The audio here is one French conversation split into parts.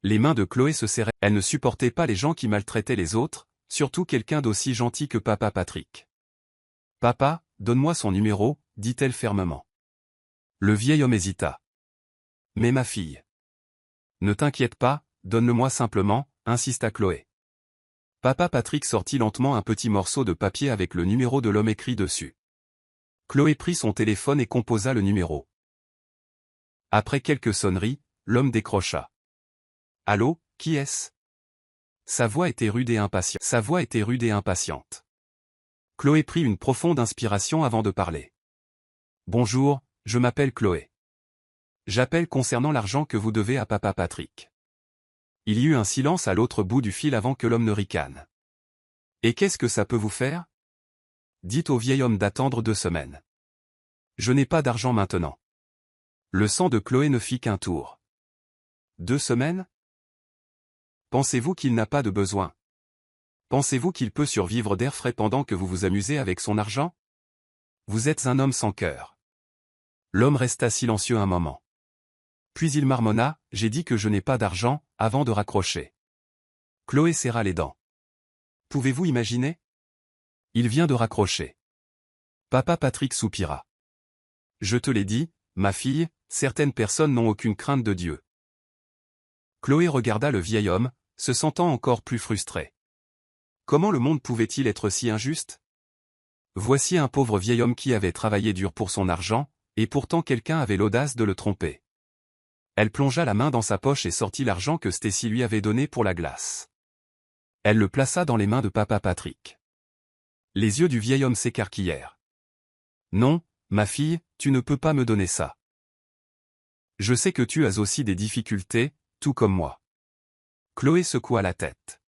Les mains de Chloé se serraient. Elle ne supportait pas les gens qui maltraitaient les autres, surtout quelqu'un d'aussi gentil que papa Patrick. « Papa, donne-moi son numéro, dit-elle fermement. Le vieil homme hésita. « Mais ma fille. »« Ne t'inquiète pas, donne-le-moi simplement, insista Chloé. Papa Patrick sortit lentement un petit morceau de papier avec le numéro de l'homme écrit dessus. Chloé prit son téléphone et composa le numéro. Après quelques sonneries, l'homme décrocha. « Allô, qui est-ce » Sa voix était rude et impatiente. Chloé prit une profonde inspiration avant de parler. « Bonjour, je m'appelle Chloé. J'appelle concernant l'argent que vous devez à papa Patrick. » Il y eut un silence à l'autre bout du fil avant que l'homme ne ricane. « Et qu'est-ce que ça peut vous faire » Dites au vieil homme d'attendre 2 semaines. « Je n'ai pas d'argent maintenant. » Le sang de Chloé ne fit qu'un tour. 2 semaines ? Pensez-vous qu'il n'a pas de besoin? Pensez-vous qu'il peut survivre d'air frais pendant que vous vous amusez avec son argent? Vous êtes un homme sans cœur. L'homme resta silencieux un moment. Puis il marmonna, « J'ai dit que je n'ai pas d'argent » avant de raccrocher. Chloé serra les dents. Pouvez-vous imaginer? Il vient de raccrocher. Papa Patrick soupira. Je te l'ai dit, ma fille, certaines personnes n'ont aucune crainte de Dieu. Chloé regarda le vieil homme, se sentant encore plus frustrée. Comment le monde pouvait-il être si injuste? Voici un pauvre vieil homme qui avait travaillé dur pour son argent, et pourtant quelqu'un avait l'audace de le tromper. Elle plongea la main dans sa poche et sortit l'argent que Stacy lui avait donné pour la glace. Elle le plaça dans les mains de papa Patrick. Les yeux du vieil homme s'écarquillèrent. Non, ma fille, tu ne peux pas me donner ça. Je sais que tu as aussi des difficultés, tout comme moi. Chloé secoua la tête.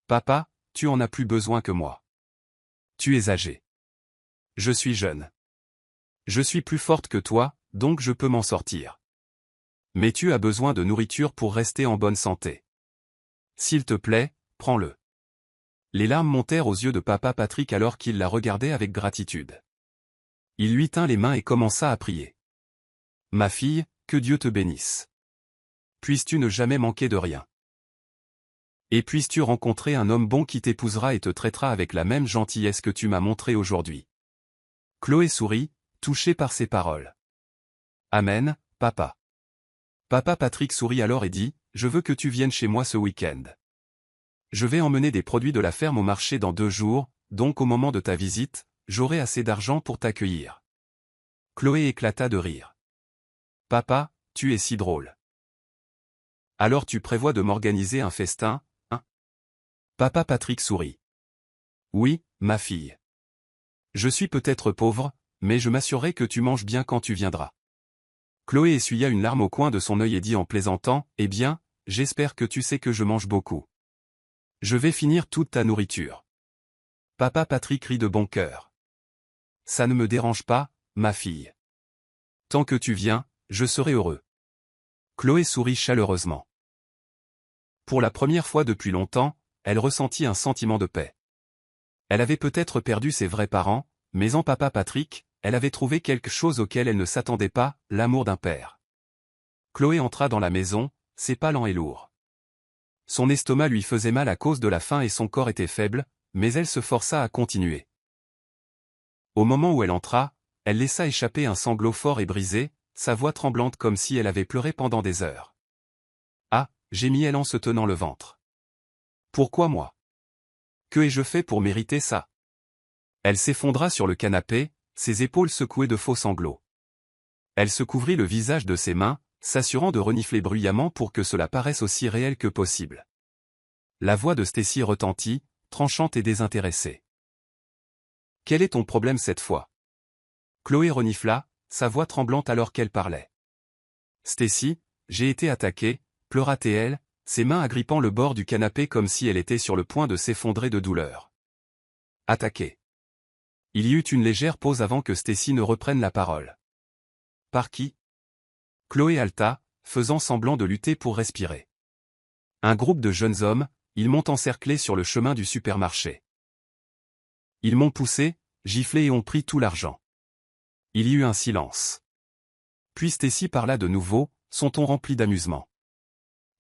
Papa, tu en as plus besoin que moi. Tu es âgé. Je suis jeune. Je suis plus forte que toi, donc je peux m'en sortir. Mais tu as besoin de nourriture pour rester en bonne santé. S'il te plaît, prends-le. Les larmes montèrent aux yeux de papa Patrick alors qu'il la regardait avec gratitude. Il lui tint les mains et commença à prier. Ma fille, que Dieu te bénisse. Puisses-tu ne jamais manquer de rien. Et puisses-tu rencontrer un homme bon qui t'épousera et te traitera avec la même gentillesse que tu m'as montrée aujourd'hui. Chloé sourit, touchée par ces paroles. Amen, papa. Papa Patrick sourit alors et dit, je veux que tu viennes chez moi ce week-end. Je vais emmener des produits de la ferme au marché dans 2 jours, donc au moment de ta visite, j'aurai assez d'argent pour t'accueillir. Chloé éclata de rire. Papa, tu es si drôle. Alors tu prévois de m'organiser un festin, hein? Papa Patrick sourit. Oui, ma fille. Je suis peut-être pauvre, mais je m'assurerai que tu manges bien quand tu viendras. Chloé essuya une larme au coin de son œil et dit en plaisantant, eh bien, j'espère que tu sais que je mange beaucoup. Je vais finir toute ta nourriture. Papa Patrick rit de bon cœur. Ça ne me dérange pas, ma fille. Tant que tu viens, je serai heureux. Chloé sourit chaleureusement. Pour la première fois depuis longtemps, elle ressentit un sentiment de paix. Elle avait peut-être perdu ses vrais parents, mais en papa Patrick, elle avait trouvé quelque chose auquel elle ne s'attendait pas, l'amour d'un père. Chloé entra dans la maison, ses pas lents et lourds. Son estomac lui faisait mal à cause de la faim et son corps était faible, mais elle se força à continuer. Au moment où elle entra, elle laissa échapper un sanglot fort et brisé, sa voix tremblante comme si elle avait pleuré pendant des heures. Ah, gémit-elle en se tenant le ventre. Pourquoi moi? Que ai-je fait pour mériter ça? Elle s'effondra sur le canapé, ses épaules secouées de faux sanglots. Elle se couvrit le visage de ses mains, s'assurant de renifler bruyamment pour que cela paraisse aussi réel que possible. La voix de Stacy retentit, tranchante et désintéressée. Quel est ton problème cette fois? Chloé renifla, sa voix tremblante alors qu'elle parlait. Stacy, j'ai été attaquée, pleura-t-elle, ses mains agrippant le bord du canapé comme si elle était sur le point de s'effondrer de douleur. Attaquée. Il y eut une légère pause avant que Stacy ne reprenne la parole. Par qui? Chloé haleta, faisant semblant de lutter pour respirer. Un groupe de jeunes hommes, ils m'ont encerclé sur le chemin du supermarché. Ils m'ont poussé, giflé et ont pris tout l'argent. Il y eut un silence. Puis Stacy parla de nouveau, son ton rempli d'amusement.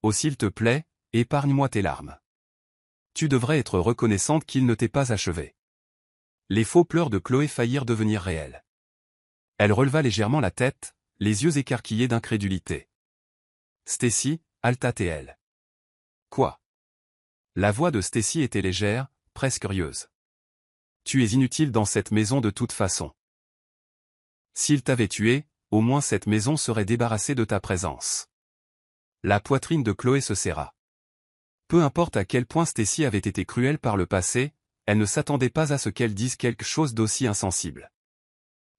Oh s'il te plaît, épargne-moi tes larmes. Tu devrais être reconnaissante qu'il ne t'ait pas achevé. Les faux pleurs de Chloé faillirent devenir réels. Elle releva légèrement la tête, les yeux écarquillés d'incrédulité. Stacy, halta-t-elle. Quoi? La voix de Stacy était légère, presque rieuse. Tu es inutile dans cette maison de toute façon. S'il t'avait tué, au moins cette maison serait débarrassée de ta présence. La poitrine de Chloé se serra. Peu importe à quel point Stacy avait été cruelle par le passé, elle ne s'attendait pas à ce qu'elle dise quelque chose d'aussi insensible.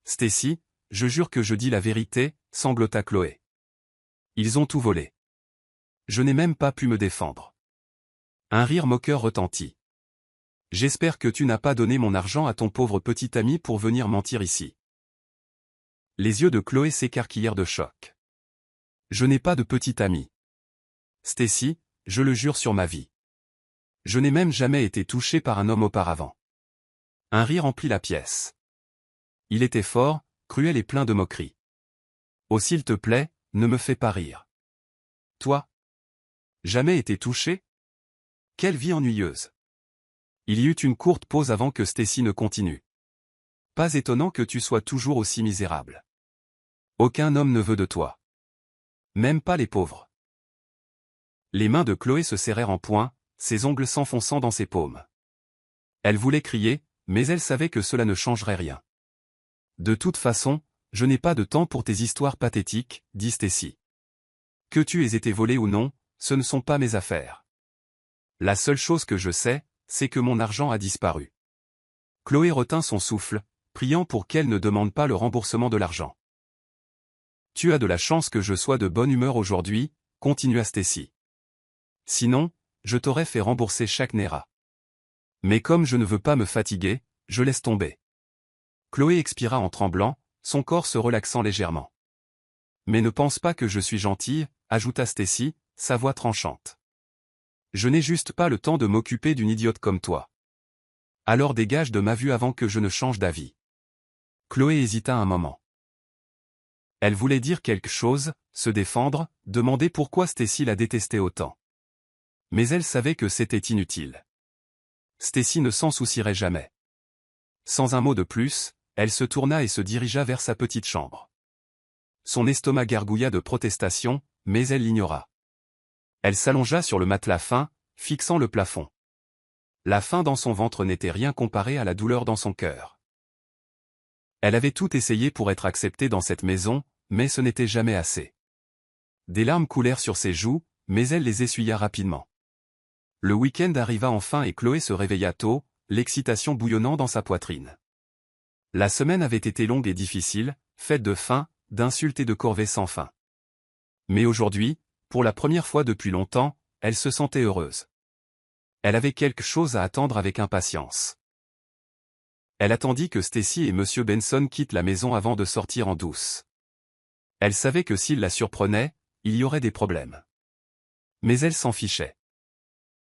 Stacy, je jure que je dis la vérité, sanglota Chloé. Ils ont tout volé. Je n'ai même pas pu me défendre. Un rire moqueur retentit. J'espère que tu n'as pas donné mon argent à ton pauvre petit ami pour venir mentir ici. Les yeux de Chloé s'écarquillèrent de choc. Je n'ai pas de petit ami. Stacy, je le jure sur ma vie. Je n'ai même jamais été touché par un homme auparavant. Un rire emplit la pièce. Il était fort, cruel et plein de moquerie. Oh s'il te plaît, ne me fais pas rire. Toi? Jamais été touché? Quelle vie ennuyeuse. Il y eut une courte pause avant que Stacy ne continue. Pas étonnant que tu sois toujours aussi misérable. Aucun homme ne veut de toi. Même pas les pauvres. Les mains de Chloé se serrèrent en poing, ses ongles s'enfonçant dans ses paumes. Elle voulait crier, mais elle savait que cela ne changerait rien. De toute façon, je n'ai pas de temps pour tes histoires pathétiques, dit Stacy. Que tu aies été volé ou non, ce ne sont pas mes affaires. La seule chose que je sais, c'est que mon argent a disparu. Chloé retint son souffle, priant pour qu'elle ne demande pas le remboursement de l'argent. Tu as de la chance que je sois de bonne humeur aujourd'hui, continua Stacy. Sinon, je t'aurais fait rembourser chaque naira. Mais comme je ne veux pas me fatiguer, je laisse tomber. Chloé expira en tremblant, son corps se relaxant légèrement. Mais ne pense pas que je suis gentille, ajouta Stacy, sa voix tranchante. Je n'ai juste pas le temps de m'occuper d'une idiote comme toi. Alors dégage de ma vue avant que je ne change d'avis. Chloé hésita un moment. Elle voulait dire quelque chose, se défendre, demander pourquoi Stacy la détestait autant. Mais elle savait que c'était inutile. Stacy ne s'en soucierait jamais. Sans un mot de plus, elle se tourna et se dirigea vers sa petite chambre. Son estomac gargouilla de protestation, mais elle l'ignora. Elle s'allongea sur le matelas fin, fixant le plafond. La faim dans son ventre n'était rien comparé à la douleur dans son cœur. Elle avait tout essayé pour être acceptée dans cette maison, mais ce n'était jamais assez. Des larmes coulèrent sur ses joues, mais elle les essuya rapidement. Le week-end arriva enfin et Chloé se réveilla tôt, l'excitation bouillonnant dans sa poitrine. La semaine avait été longue et difficile, faite de faim, d'insultes et de corvées sans fin. Mais aujourd'hui, pour la première fois depuis longtemps, elle se sentait heureuse. Elle avait quelque chose à attendre avec impatience. Elle attendit que Stacy et M. Benson quittent la maison avant de sortir en douce. Elle savait que s'ils la surprenaient, il y aurait des problèmes. Mais elle s'en fichait.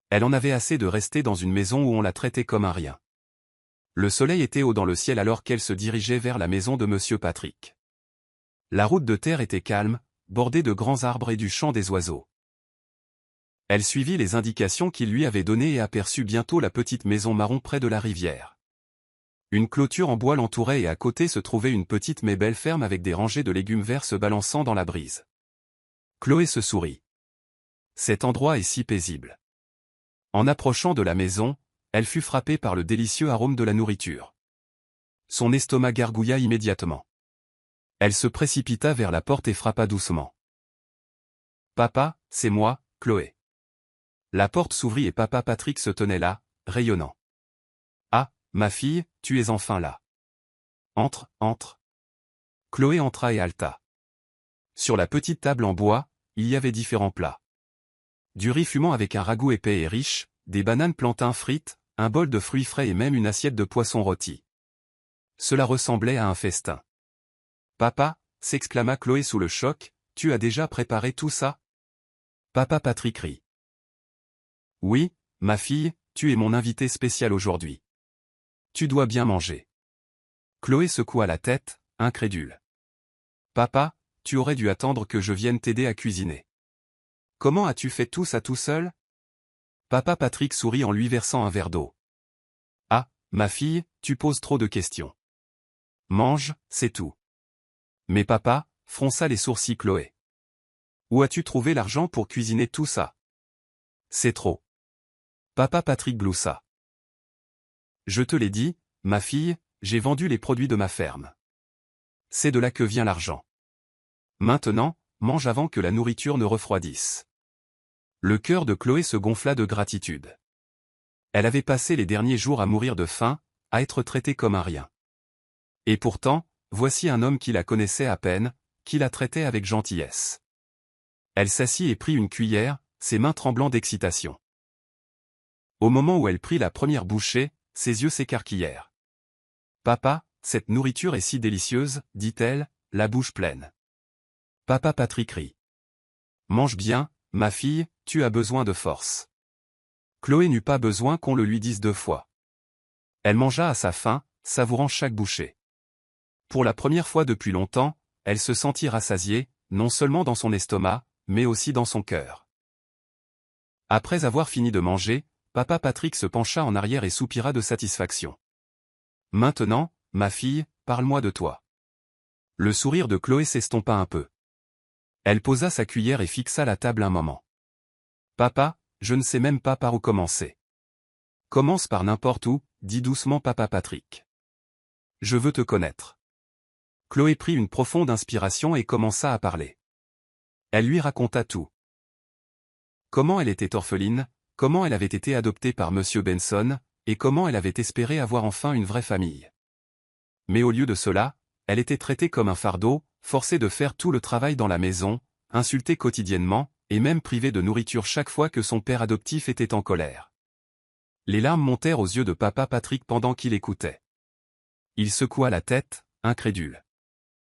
Elle en avait assez de rester dans une maison où on la traitait comme un rien. Le soleil était haut dans le ciel alors qu'elle se dirigeait vers la maison de M. Patrick. La route de terre était calme, bordée de grands arbres et du chant des oiseaux. Elle suivit les indications qu'il lui avait données et aperçut bientôt la petite maison marron près de la rivière. Une clôture en bois l'entourait et à côté se trouvait une petite mais belle ferme avec des rangées de légumes verts se balançant dans la brise. Chloé se sourit. Cet endroit est si paisible. En approchant de la maison, elle fut frappée par le délicieux arôme de la nourriture. Son estomac gargouilla immédiatement. Elle se précipita vers la porte et frappa doucement. « Papa, c'est moi, Chloé. » La porte s'ouvrit et papa Patrick se tenait là, rayonnant. « Ah, ma fille, tu es enfin là. Entre, entre. » Chloé entra et halta. Sur la petite table en bois, il y avait différents plats. Du riz fumant avec un ragoût épais et riche, des bananes plantains frites, un bol de fruits frais et même une assiette de poisson rôti. Cela ressemblait à un festin. « Papa » s'exclama Chloé sous le choc, « tu as déjà préparé tout ça ?» Papa Patrick rit. « Oui, ma fille, tu es mon invité spécial aujourd'hui. Tu dois bien manger. » Chloé secoua la tête, incrédule. « Papa, tu aurais dû attendre que je vienne t'aider à cuisiner. » comment as-tu fait tout ça tout seul? Papa Patrick sourit en lui versant un verre d'eau. Ah, ma fille, tu poses trop de questions. Mange, c'est tout. Mais papa, fronça les sourcils Chloé. Où as-tu trouvé l'argent pour cuisiner tout ça? C'est trop. Papa Patrick gloussa. Je te l'ai dit, ma fille, j'ai vendu les produits de ma ferme. C'est de là que vient l'argent. Maintenant, mange avant que la nourriture ne refroidisse. Le cœur de Chloé se gonfla de gratitude. Elle avait passé les derniers jours à mourir de faim, à être traitée comme un rien. Et pourtant, voici un homme qui la connaissait à peine, qui la traitait avec gentillesse. Elle s'assit et prit une cuillère, ses mains tremblant d'excitation. Au moment où elle prit la première bouchée, ses yeux s'écarquillèrent. « Papa, cette nourriture est si délicieuse, dit-elle, la bouche pleine. » Papa Patrick rit. « Mange bien, ma fille, tu as besoin de force. » Chloé n'eut pas besoin qu'on le lui dise 2 fois. Elle mangea à sa faim, savourant chaque bouchée. Pour la première fois depuis longtemps, elle se sentit rassasiée, non seulement dans son estomac, mais aussi dans son cœur. Après avoir fini de manger, Papa Patrick se pencha en arrière et soupira de satisfaction. « Maintenant, ma fille, parle-moi de toi. » Le sourire de Chloé s'estompa un peu. Elle posa sa cuillère et fixa la table un moment. « Papa, je ne sais même pas par où commencer. »« Commence par n'importe où, » dit doucement Papa Patrick. « Je veux te connaître. » Chloé prit une profonde inspiration et commença à parler. Elle lui raconta tout. Comment elle était orpheline, comment elle avait été adoptée par Monsieur Benson, et comment elle avait espéré avoir enfin une vraie famille. Mais au lieu de cela, elle était traitée comme un fardeau, forcée de faire tout le travail dans la maison, insultée quotidiennement, et même privée de nourriture chaque fois que son père adoptif était en colère. Les larmes montèrent aux yeux de Papa Patrick pendant qu'il écoutait. Il secoua la tête, incrédule.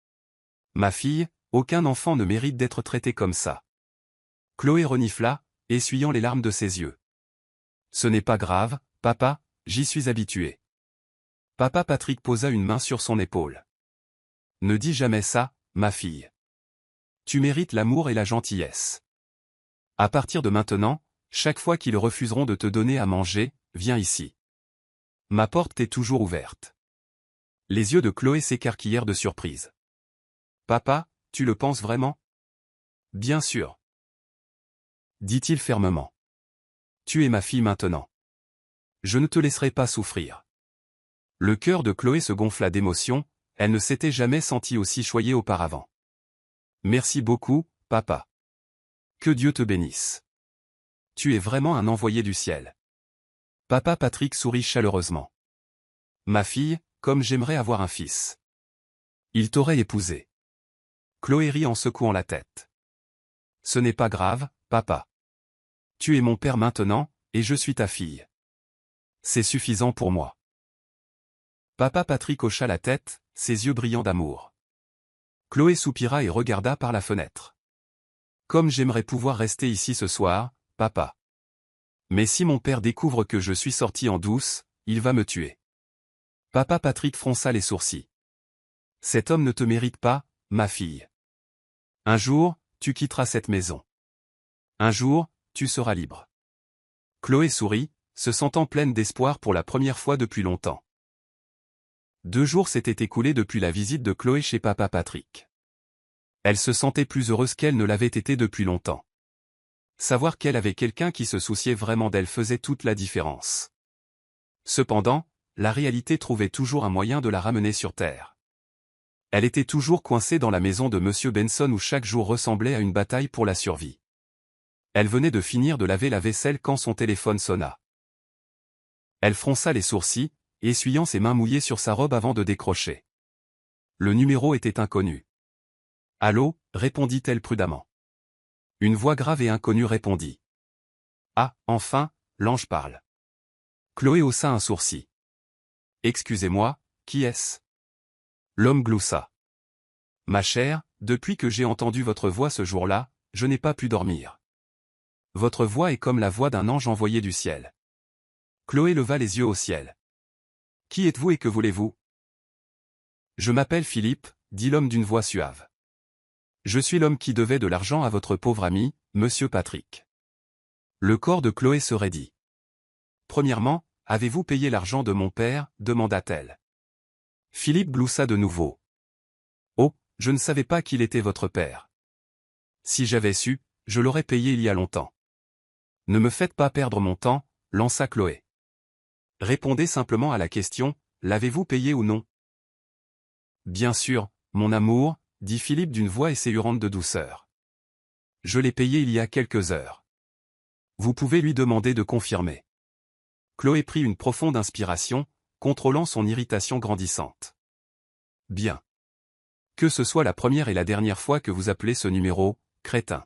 « Ma fille, aucun enfant ne mérite d'être traité comme ça. » Chloé renifla, essuyant les larmes de ses yeux. « Ce n'est pas grave, papa, j'y suis habitué. » Papa Patrick posa une main sur son épaule. « Ne dis jamais ça, ma fille. Tu mérites l'amour et la gentillesse. À partir de maintenant, chaque fois qu'ils refuseront de te donner à manger, viens ici. Ma porte est toujours ouverte. » Les yeux de Chloé s'écarquillèrent de surprise. « Papa, tu le penses vraiment? » « Bien sûr. » dit-il fermement. « Tu es ma fille maintenant. Je ne te laisserai pas souffrir. » Le cœur de Chloé se gonfla d'émotion, elle ne s'était jamais sentie aussi choyée auparavant. « Merci beaucoup, papa. Que Dieu te bénisse. Tu es vraiment un envoyé du ciel. » Papa Patrick sourit chaleureusement. « Ma fille, comme j'aimerais avoir un fils. Il t'aurait épousée. » Chloé rit en secouant la tête. « Ce n'est pas grave, papa. Tu es mon père maintenant, et je suis ta fille. C'est suffisant pour moi. » Papa Patrick hocha la tête, ses yeux brillants d'amour. Chloé soupira et regarda par la fenêtre. « Comme j'aimerais pouvoir rester ici ce soir, papa. Mais si mon père découvre que je suis sorti en douce, il va me tuer. » Papa Patrick fronça les sourcils. « Cet homme ne te mérite pas, ma fille. Un jour, tu quitteras cette maison. Un jour, tu seras libre. » Chloé sourit, se sentant pleine d'espoir pour la première fois depuis longtemps. 2 jours s'étaient écoulés depuis la visite de Chloé chez Papa Patrick. Elle se sentait plus heureuse qu'elle ne l'avait été depuis longtemps. Savoir qu'elle avait quelqu'un qui se souciait vraiment d'elle faisait toute la différence. Cependant, la réalité trouvait toujours un moyen de la ramener sur terre. Elle était toujours coincée dans la maison de Monsieur Benson où chaque jour ressemblait à une bataille pour la survie. Elle venait de finir de laver la vaisselle quand son téléphone sonna. Elle fronça les sourcils, essuyant ses mains mouillées sur sa robe avant de décrocher. Le numéro était inconnu. « Allô » répondit-elle prudemment. Une voix grave et inconnue répondit. « Ah, enfin, l'ange parle. » Chloé haussa un sourcil. « Excusez-moi, qui est-ce » L'homme gloussa. « Ma chère, depuis que j'ai entendu votre voix ce jour-là, je n'ai pas pu dormir. Votre voix est comme la voix d'un ange envoyé du ciel. » Chloé leva les yeux au ciel. « Qui êtes-vous et que voulez-vous » ? « Je m'appelle Philippe, dit l'homme d'une voix suave. Je suis l'homme qui devait de l'argent à votre pauvre ami, monsieur Patrick. Le corps de Chloé se raidit. Premièrement, avez-vous payé l'argent de mon père, demanda-t-elle. Philippe gloussa de nouveau. Oh, je ne savais pas qu'il était votre père. Si j'avais su, je l'aurais payé il y a longtemps. Ne me faites pas perdre mon temps, lança Chloé. Répondez simplement à la question, l'avez-vous payé ou non? Bien sûr, mon amour, dit Philippe d'une voix esséurante de douceur. Je l'ai payé il y a quelques heures. Vous pouvez lui demander de confirmer. Chloé prit une profonde inspiration, contrôlant son irritation grandissante. Bien. Que ce soit la première et la dernière fois que vous appelez ce numéro, crétin.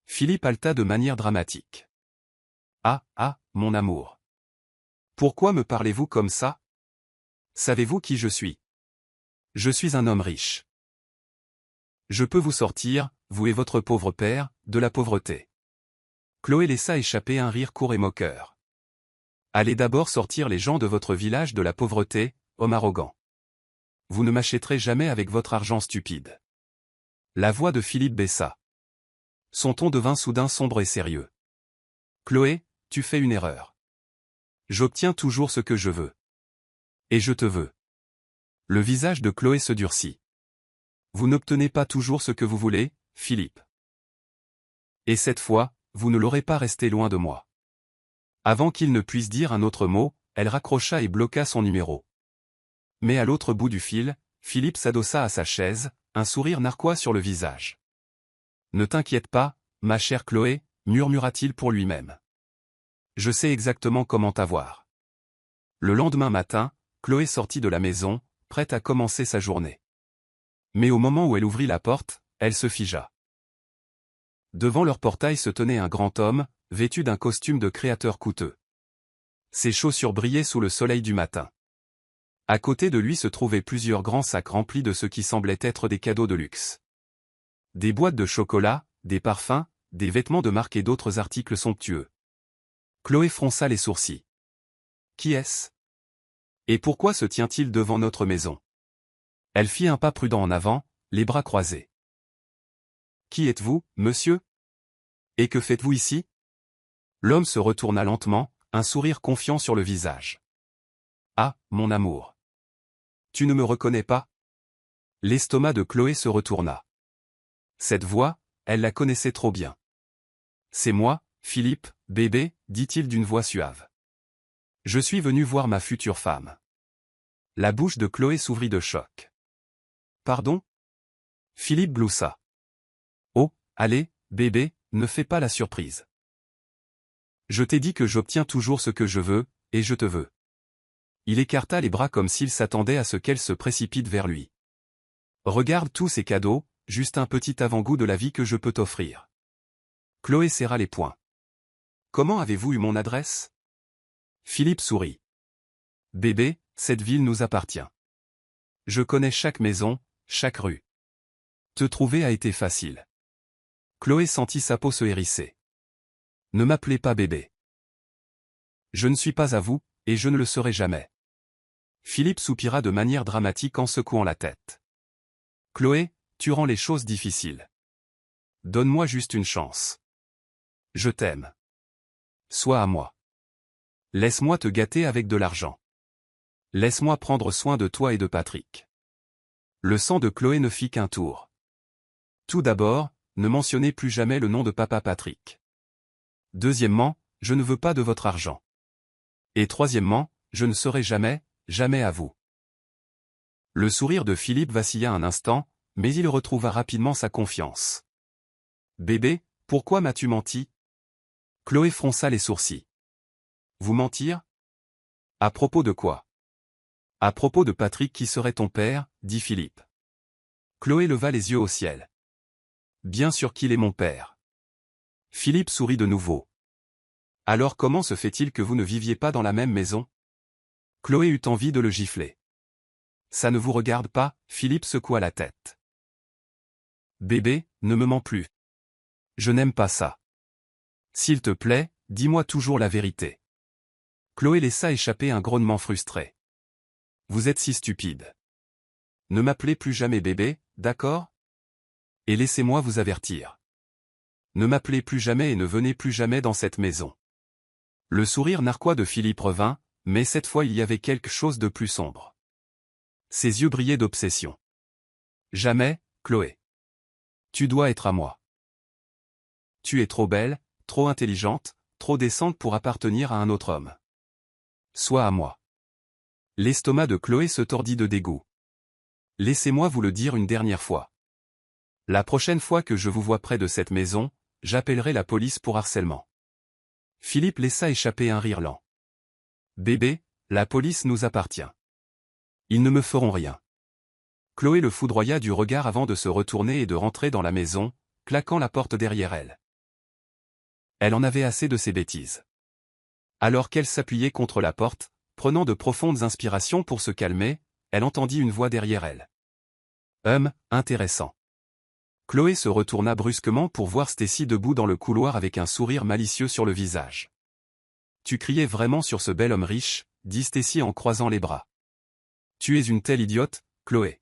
Philippe haleta de manière dramatique. Ah, mon amour. Pourquoi me parlez-vous comme ça? Savez-vous qui je suis? Je suis un homme riche. Je peux vous sortir, vous et votre pauvre père, de la pauvreté. Chloé laissa échapper un rire court et moqueur. Allez d'abord sortir les gens de votre village de la pauvreté, homme arrogant. Vous ne m'achèterez jamais avec votre argent stupide. La voix de Philippe baissa. Son ton devint soudain sombre et sérieux. Chloé, tu fais une erreur. J'obtiens toujours ce que je veux. Et je te veux. Le visage de Chloé se durcit. Vous n'obtenez pas toujours ce que vous voulez, Philippe. Et cette fois, vous ne l'aurez pas resté loin de moi. Avant qu'il ne puisse dire un autre mot, elle raccrocha et bloqua son numéro. Mais à l'autre bout du fil, Philippe s'adossa à sa chaise, un sourire narquois sur le visage. Ne t'inquiète pas, ma chère Chloé, murmura-t-il pour lui-même. Je sais exactement comment t'avoir. Le lendemain matin, Chloé sortit de la maison, prête à commencer sa journée. Mais au moment où elle ouvrit la porte, elle se figea. Devant leur portail se tenait un grand homme, vêtu d'un costume de créateur coûteux. Ses chaussures brillaient sous le soleil du matin. À côté de lui se trouvaient plusieurs grands sacs remplis de ce qui semblait être des cadeaux de luxe. Des boîtes de chocolat, des parfums, des vêtements de marque et d'autres articles somptueux. Chloé fronça les sourcils. Qui est-ce? Et pourquoi se tient-il devant notre maison? Elle fit un pas prudent en avant, les bras croisés. Qui êtes-vous, monsieur? Et que faites-vous ici? L'homme se retourna lentement, un sourire confiant sur le visage. Ah, mon amour. Tu ne me reconnais pas? L'estomac de Chloé se retourna. Cette voix, elle la connaissait trop bien. C'est moi, Philippe, bébé, dit-il d'une voix suave. Je suis venu voir ma future femme. La bouche de Chloé s'ouvrit de choc. Pardon? Philippe gloussa. Oh, allez, bébé, ne fais pas la surprise. Je t'ai dit que j'obtiens toujours ce que je veux, et je te veux. Il écarta les bras comme s'il s'attendait à ce qu'elle se précipite vers lui. Regarde tous ces cadeaux, juste un petit avant-goût de la vie que je peux t'offrir. Chloé serra les poings. Comment avez-vous eu mon adresse? Philippe sourit. Bébé, cette ville nous appartient. Je connais chaque maison, chaque rue. Te trouver a été facile. Chloé sentit sa peau se hérisser. Ne m'appelez pas bébé. Je ne suis pas à vous, et je ne le serai jamais. Philippe soupira de manière dramatique en secouant la tête. Chloé, tu rends les choses difficiles. Donne-moi juste une chance. Je t'aime. Sois à moi. Laisse-moi te gâter avec de l'argent. Laisse-moi prendre soin de toi et de Patrick. Le sang de Chloé ne fit qu'un tour. Tout d'abord, ne mentionnez plus jamais le nom de papa Patrick. Deuxièmement, je ne veux pas de votre argent. Et troisièmement, je ne serai jamais, jamais à vous. Le sourire de Philippe vacilla un instant, mais il retrouva rapidement sa confiance. Bébé, pourquoi m'as-tu menti? Chloé fronça les sourcils. Vous mentir? À propos de quoi? À propos de Patrick qui serait ton père, dit Philippe. Chloé leva les yeux au ciel. Bien sûr qu'il est mon père. Philippe sourit de nouveau. Alors comment se fait-il que vous ne viviez pas dans la même maison? Chloé eut envie de le gifler. Ça ne vous regarde pas, Philippe secoua la tête. Bébé, ne me mens plus. Je n'aime pas ça. S'il te plaît, dis-moi toujours la vérité. Chloé laissa échapper un grognement frustré. Vous êtes si stupide. Ne m'appelez plus jamais bébé, d'accord? Et laissez-moi vous avertir. Ne m'appelez plus jamais et ne venez plus jamais dans cette maison. Le sourire narquois de Philippe revint, mais cette fois il y avait quelque chose de plus sombre. Ses yeux brillaient d'obsession. Jamais, Chloé. Tu dois être à moi. Tu es trop belle, trop intelligente, trop décente pour appartenir à un autre homme. Sois à moi. L'estomac de Chloé se tordit de dégoût. Laissez-moi vous le dire une dernière fois. La prochaine fois que je vous vois près de cette maison, j'appellerai la police pour harcèlement. Philippe laissa échapper un rire lent. Bébé, la police nous appartient. Ils ne me feront rien. Chloé le foudroya du regard avant de se retourner et de rentrer dans la maison, claquant la porte derrière elle. Elle en avait assez de ces bêtises. Alors qu'elle s'appuyait contre la porte, prenant de profondes inspirations pour se calmer, elle entendit une voix derrière elle. Intéressant. Chloé se retourna brusquement pour voir Stacy debout dans le couloir avec un sourire malicieux sur le visage. Tu criais vraiment sur ce bel homme riche, dit Stacy en croisant les bras. Tu es une telle idiote, Chloé.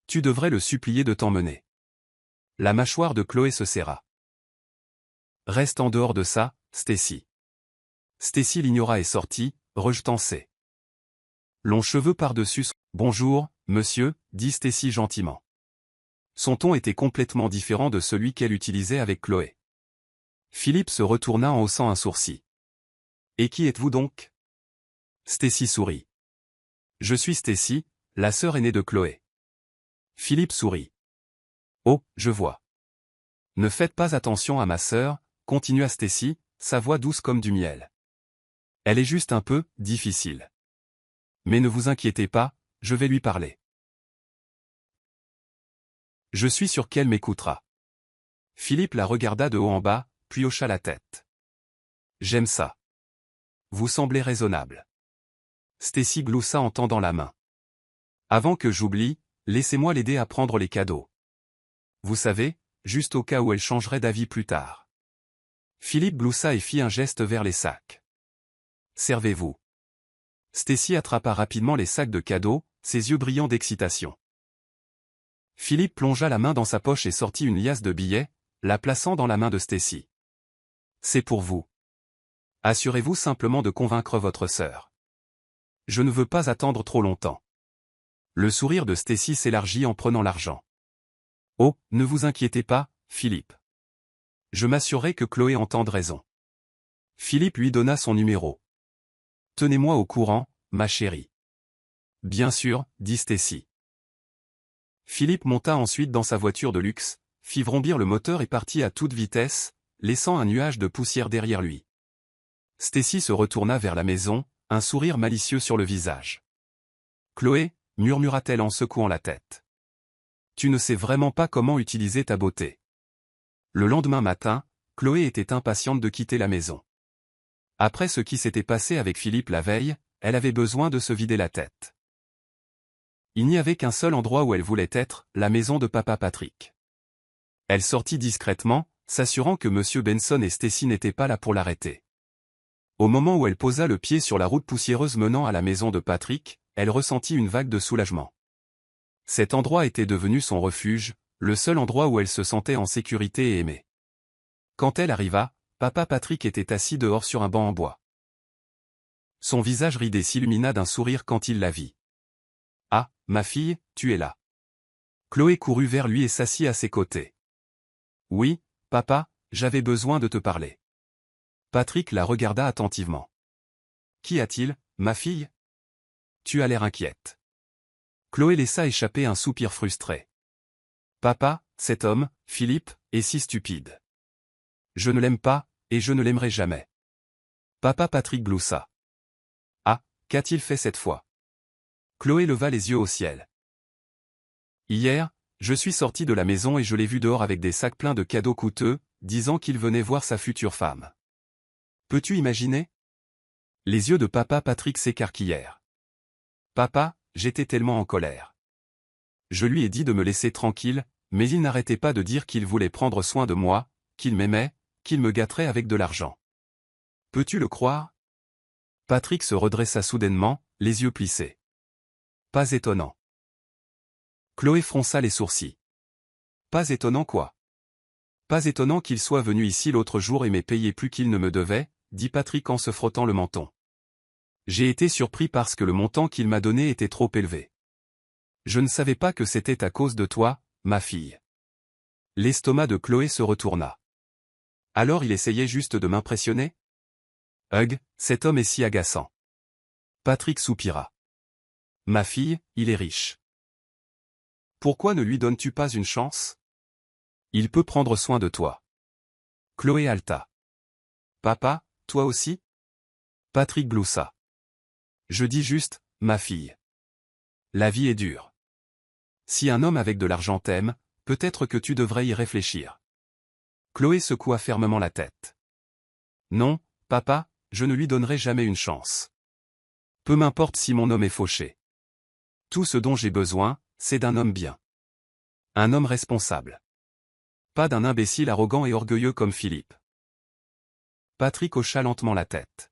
Tu devrais le supplier de t'emmener. La mâchoire de Chloé se serra. Reste en dehors de ça, Stacy. Stacy l'ignora et sortit, rejetant ses longs cheveux par-dessus son... Bonjour, monsieur, dit Stacy gentiment. Son ton était complètement différent de celui qu'elle utilisait avec Chloé. Philippe se retourna en haussant un sourcil. Et qui êtes-vous donc? Stacy sourit. Je suis Stacy, la sœur aînée de Chloé. Philippe sourit. Oh, je vois. Ne faites pas attention à ma sœur, continua Stacy, sa voix douce comme du miel. Elle est juste un peu difficile. Mais ne vous inquiétez pas, je vais lui parler. Je suis sûr qu'elle m'écoutera. Philippe la regarda de haut en bas, puis hocha la tête. J'aime ça. Vous semblez raisonnable. Stacy gloussa en tendant la main. Avant que j'oublie, laissez-moi l'aider à prendre les cadeaux. Vous savez, juste au cas où elle changerait d'avis plus tard. Philippe gloussa et fit un geste vers les sacs. Servez-vous. Stacy attrapa rapidement les sacs de cadeaux, ses yeux brillants d'excitation. Philippe plongea la main dans sa poche et sortit une liasse de billets, la plaçant dans la main de Stacy. C'est pour vous. Assurez-vous simplement de convaincre votre sœur. Je ne veux pas attendre trop longtemps. Le sourire de Stacy s'élargit en prenant l'argent. Oh, ne vous inquiétez pas, Philippe. Je m'assurerai que Chloé entende raison. Philippe lui donna son numéro. Tenez-moi au courant, ma chérie. Bien sûr, dit Stacy. Philippe monta ensuite dans sa voiture de luxe, fit vrombir le moteur et partit à toute vitesse, laissant un nuage de poussière derrière lui. Stacy se retourna vers la maison, un sourire malicieux sur le visage. Chloé, murmura-t-elle en secouant la tête. Tu ne sais vraiment pas comment utiliser ta beauté. Le lendemain matin, Chloé était impatiente de quitter la maison. Après ce qui s'était passé avec Philippe la veille, elle avait besoin de se vider la tête. Il n'y avait qu'un seul endroit où elle voulait être, la maison de papa Patrick. Elle sortit discrètement, s'assurant que M. Benson et Stacy n'étaient pas là pour l'arrêter. Au moment où elle posa le pied sur la route poussiéreuse menant à la maison de Patrick, elle ressentit une vague de soulagement. Cet endroit était devenu son refuge, le seul endroit où elle se sentait en sécurité et aimée. Quand elle arriva, papa Patrick était assis dehors sur un banc en bois. Son visage ridé s'illumina d'un sourire quand il la vit. « Ah, ma fille, tu es là. » Chloé courut vers lui et s'assit à ses côtés. « Oui, papa, j'avais besoin de te parler. » Patrick la regarda attentivement. « Qu'y a-t-il, ma fille? Tu as l'air inquiète. » Chloé laissa échapper un soupir frustré. « Papa, cet homme, Philippe, est si stupide. Je ne l'aime pas, et je ne l'aimerai jamais. » Papa Patrick gloussa. « Ah, qu'a-t-il fait cette fois? » Chloé leva les yeux au ciel. « Hier, je suis sorti de la maison et je l'ai vu dehors avec des sacs pleins de cadeaux coûteux, disant qu'il venait voir sa future femme. Peux-tu imaginer? » Les yeux de papa Patrick s'écarquillèrent. « Papa, j'étais tellement en colère. Je lui ai dit de me laisser tranquille, mais il n'arrêtait pas de dire qu'il voulait prendre soin de moi, qu'il m'aimait, qu'il me gâterait avec de l'argent. Peux-tu le croire? » Patrick se redressa soudainement, les yeux plissés. Pas étonnant. Chloé fronça les sourcils. Pas étonnant quoi? Pas étonnant qu'il soit venu ici l'autre jour et m'ait payé plus qu'il ne me devait, dit Patrick en se frottant le menton. J'ai été surpris parce que le montant qu'il m'a donné était trop élevé. Je ne savais pas que c'était à cause de toi, ma fille. L'estomac de Chloé se retourna. Alors il essayait juste de m'impressionner? Hugh, cet homme est si agaçant. Patrick soupira. Ma fille, il est riche. Pourquoi ne lui donnes-tu pas une chance? Il peut prendre soin de toi. Chloé haleta. Papa, toi aussi? Patrick gloussa. Je dis juste, ma fille. La vie est dure. Si un homme avec de l'argent t'aime, peut-être que tu devrais y réfléchir. Chloé secoua fermement la tête. Non, papa, je ne lui donnerai jamais une chance. Peu m'importe si mon homme est fauché. Tout ce dont j'ai besoin, c'est d'un homme bien. Un homme responsable. Pas d'un imbécile arrogant et orgueilleux comme Philippe. Patrick hocha lentement la tête.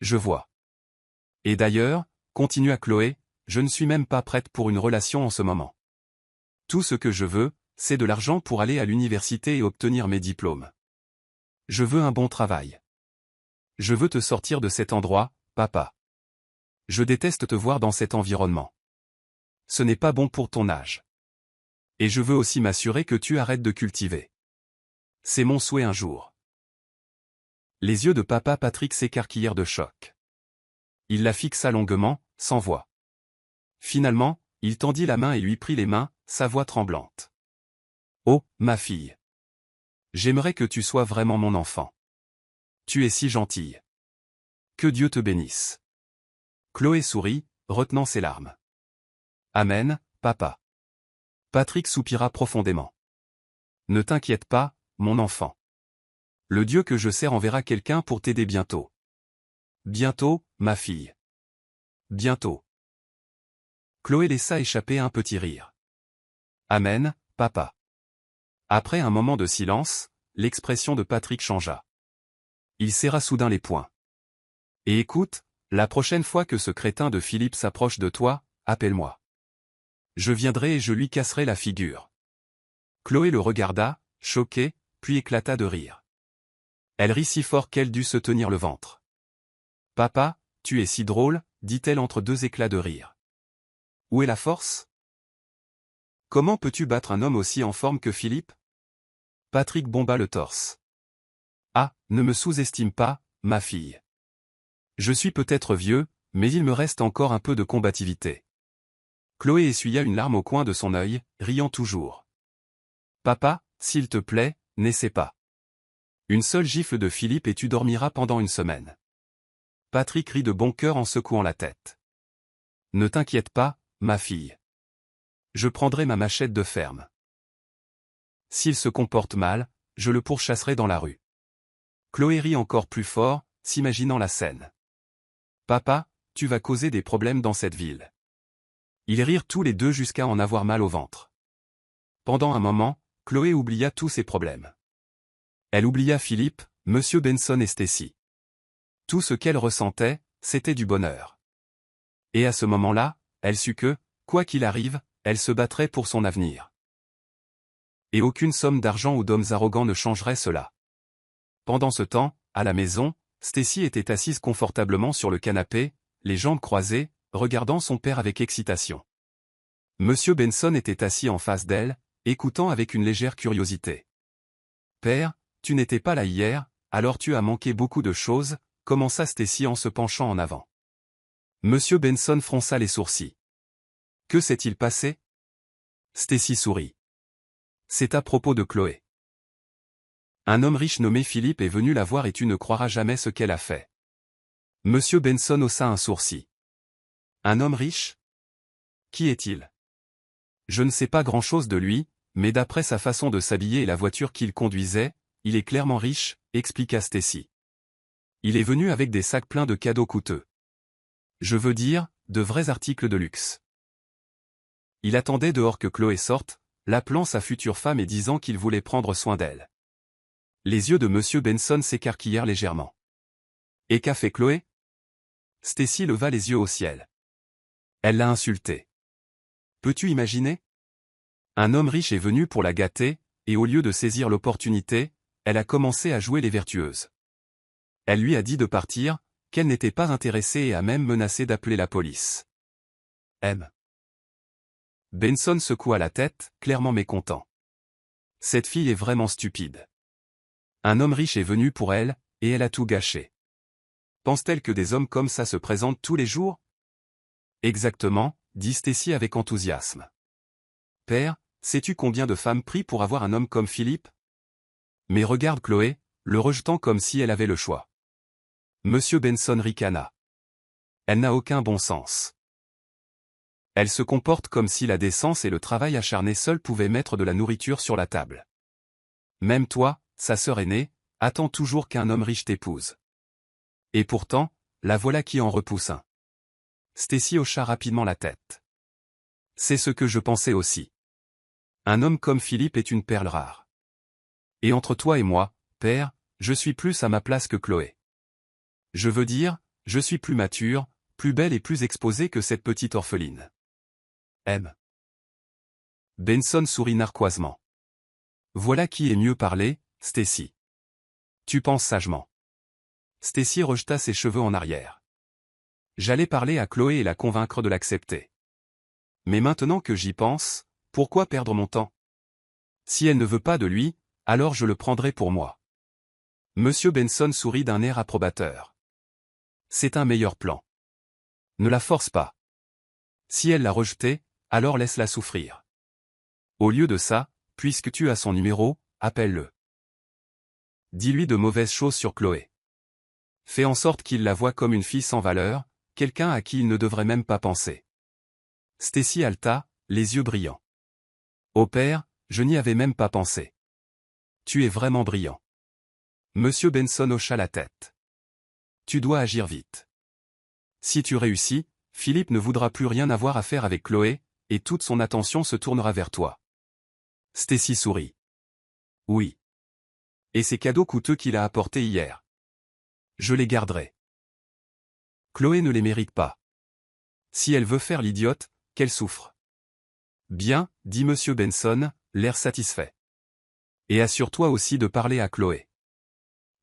Je vois. Et d'ailleurs, continua Chloé, je ne suis même pas prête pour une relation en ce moment. Tout ce que je veux, c'est de l'argent pour aller à l'université et obtenir mes diplômes. Je veux un bon travail. Je veux te sortir de cet endroit, papa. Je déteste te voir dans cet environnement. Ce n'est pas bon pour ton âge. Et je veux aussi m'assurer que tu arrêtes de cultiver. C'est mon souhait un jour. Les yeux de papa Patrick s'écarquillèrent de choc. Il la fixa longuement, sans voix. Finalement, il tendit la main et lui prit les mains, sa voix tremblante. Oh, ma fille. J'aimerais que tu sois vraiment mon enfant. Tu es si gentille. Que Dieu te bénisse. Chloé sourit, retenant ses larmes. Amen, papa. Patrick soupira profondément. Ne t'inquiète pas, mon enfant. Le Dieu que je sers enverra quelqu'un pour t'aider bientôt. Bientôt, ma fille. Bientôt. Chloé laissa échapper un petit rire. Amen, papa. Après un moment de silence, l'expression de Patrick changea. Il serra soudain les poings. Et écoute, la prochaine fois que ce crétin de Philippe s'approche de toi, appelle-moi. Je viendrai et je lui casserai la figure. Chloé le regarda, choquée, puis éclata de rire. Elle rit si fort qu'elle dut se tenir le ventre. Papa, tu es si drôle, dit-elle entre deux éclats de rire. Où est la force? Comment peux-tu battre un homme aussi en forme que Philippe? Patrick bomba le torse. Ah, ne me sous-estime pas, ma fille. Je suis peut-être vieux, mais il me reste encore un peu de combativité. Chloé essuya une larme au coin de son œil, riant toujours. Papa, s'il te plaît, n'essaie pas. Une seule gifle de Philippe et tu dormiras pendant une semaine. Patrick rit de bon cœur en secouant la tête. Ne t'inquiète pas, ma fille. Je prendrai ma machette de ferme. S'il se comporte mal, je le pourchasserai dans la rue. Chloé rit encore plus fort, s'imaginant la scène. Papa, tu vas causer des problèmes dans cette ville. Ils rirent tous les deux jusqu'à en avoir mal au ventre. Pendant un moment, Chloé oublia tous ses problèmes. Elle oublia Philippe, Monsieur Benson et Stacy. Tout ce qu'elle ressentait, c'était du bonheur. Et à ce moment-là, elle sut que, quoi qu'il arrive, elle se battrait pour son avenir. Et aucune somme d'argent ou d'hommes arrogants ne changerait cela. Pendant ce temps, à la maison, Stacy était assise confortablement sur le canapé, les jambes croisées, regardant son père avec excitation. Monsieur Benson était assis en face d'elle, écoutant avec une légère curiosité. Père, tu n'étais pas là hier, alors tu as manqué beaucoup de choses, commença Stacy en se penchant en avant. Monsieur Benson fronça les sourcils. Que s'est-il passé? Stacy sourit. C'est à propos de Chloé. Un homme riche nommé Philippe est venu la voir et tu ne croiras jamais ce qu'elle a fait. Monsieur Benson haussa un sourcil. Un homme riche? Qui est-il? Je ne sais pas grand-chose de lui, mais d'après sa façon de s'habiller et la voiture qu'il conduisait, il est clairement riche, expliqua Stacy. Il est venu avec des sacs pleins de cadeaux coûteux. Je veux dire, de vrais articles de luxe. Il attendait dehors que Chloé sorte, l'appelant sa future femme et disant qu'il voulait prendre soin d'elle. Les yeux de Monsieur Benson s'écarquillèrent légèrement. Et qu'a fait Chloé? Stacy leva les yeux au ciel. Elle l'a insulté. Peux-tu imaginer? Un homme riche est venu pour la gâter, et au lieu de saisir l'opportunité, elle a commencé à jouer les vertueuses. Elle lui a dit de partir, qu'elle n'était pas intéressée et a même menacé d'appeler la police. M. Benson secoua la tête, clairement mécontent. Cette fille est vraiment stupide. Un homme riche est venu pour elle, et elle a tout gâché. Pense-t-elle que des hommes comme ça se présentent tous les jours? Exactement, dit Stacy avec enthousiasme. Père, sais-tu combien de femmes prient pour avoir un homme comme Philippe? Mais regarde Chloé, le rejetant comme si elle avait le choix. Monsieur Benson ricana. Elle n'a aucun bon sens. Elle se comporte comme si la décence et le travail acharné seuls pouvaient mettre de la nourriture sur la table. Même toi, sa sœur aînée, attends toujours qu'un homme riche t'épouse. Et pourtant, la voilà qui en repousse un. Stacy hocha rapidement la tête. C'est ce que je pensais aussi. Un homme comme Philippe est une perle rare. Et entre toi et moi, père, je suis plus à ma place que Chloé. Je veux dire, je suis plus mature, plus belle et plus exposée que cette petite orpheline. M. Benson sourit narquoisement. Voilà qui est mieux parlé, Stacy. Tu penses sagement. Stacy rejeta ses cheveux en arrière. J'allais parler à Chloé et la convaincre de l'accepter. Mais maintenant que j'y pense, pourquoi perdre mon temps? Si elle ne veut pas de lui, alors je le prendrai pour moi. Monsieur Benson sourit d'un air approbateur. C'est un meilleur plan. Ne la force pas. Si elle l'a rejeté, alors laisse-la souffrir. Au lieu de ça, puisque tu as son numéro, appelle-le. Dis-lui de mauvaises choses sur Chloé. Fais en sorte qu'il la voie comme une fille sans valeur, quelqu'un à qui il ne devrait même pas penser. Stacy haleta, les yeux brillants. Au père, je n'y avais même pas pensé. Tu es vraiment brillant. Monsieur Benson hocha la tête. Tu dois agir vite. Si tu réussis, Philippe ne voudra plus rien avoir à faire avec Chloé, et toute son attention se tournera vers toi. Stacy sourit. Oui. Et ces cadeaux coûteux qu'il a apportés hier. Je les garderai. Chloé ne les mérite pas. Si elle veut faire l'idiote, qu'elle souffre. Bien, dit Monsieur Benson, l'air satisfait. Et assure-toi aussi de parler à Chloé.